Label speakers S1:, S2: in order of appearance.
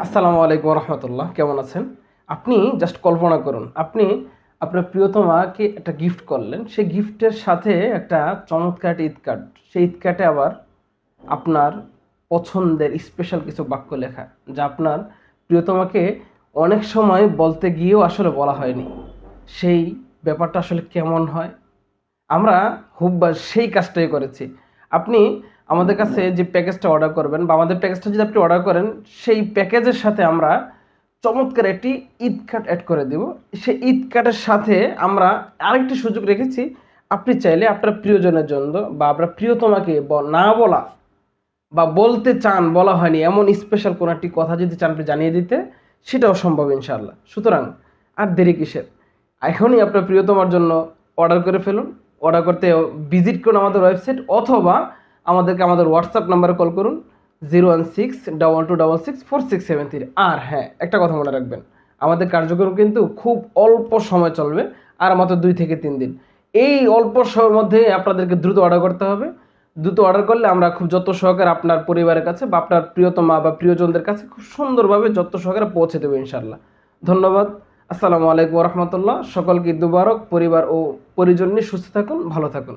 S1: আসসালামু আলাইকুম রহমতুল্লাহ, কেমন আছেন? আপনি জাস্ট কল্পনা করুন, আপনি আপনার প্রিয়তমাকে একটা গিফট করলেন, সেই গিফটের সাথে একটা চমৎকার ঈদ কার্ড, সেই ঈদ কার্ডে আবার আপনার পছন্দের স্পেশাল কিছু বাক্য লেখা, যা আপনার প্রিয়তমাকে অনেক সময় বলতে গিয়েও আসলে বলা হয়নি। সেই ব্যাপারটা আসলে কেমন হয়? আমরা হুবহু সেই কাজটাই করেছি। আপনি আমাদের কাছে যে প্যাকেজটা অর্ডার করবেন বা আমাদের প্যাকেজটা যদি আপনি অর্ডার করেন, সেই প্যাকেজের সাথে আমরা চমৎকার একটি ঈদ কার্ড অ্যাড করে দেব। সেই ঈদ কার্ডের সাথে আমরা আরেকটি সুযোগ রেখেছি, আপনি চাইলে আপনার প্রিয়জনের জন্য বা আপনার প্রিয়তমাকে না বলা বা বলতে চান বলা হয়নি এমন স্পেশাল কোনো একটি কথা যদি চান আপনি জানিয়ে দিতে, সেটাও সম্ভব ইনশাআল্লাহ। সুতরাং আর দেরি কিসের? এখনই আপনার প্রিয়তমার জন্য অর্ডার করে ফেলুন। অর্ডার করতে ভিজিট করুন আমাদের ওয়েবসাইট, অথবা আমাদেরকে আমাদের হোয়াটসঅ্যাপ নাম্বারে কল করুন 01622664673। আর হ্যাঁ, একটা কথা মনে রাখবেন, আমাদের কার্যক্রম কিন্তু খুব অল্প সময় চলবে, আর মাত্র 2 থেকে 3 দিন। এই অল্প সময়ের মধ্যে আপনাদেরকে দ্রুত অর্ডার করতে হবে। দ্রুত অর্ডার করলে আমরা খুব যত্ন সহকারে আপনার পরিবারের কাছে বা আপনার প্রিয়তমা বা প্রিয়জনদের কাছে খুব সুন্দরভাবে যত্ন সহকারে পৌঁছে দেবো ইনশাল্লাহ। ধন্যবাদ। আসসালামু আলাইকুম রহমতুল্লাহ। সকলকে ঈদ মুবারক। পরিবার ও পরিজন নিয়ে সুস্থ থাকুন, ভালো থাকুন।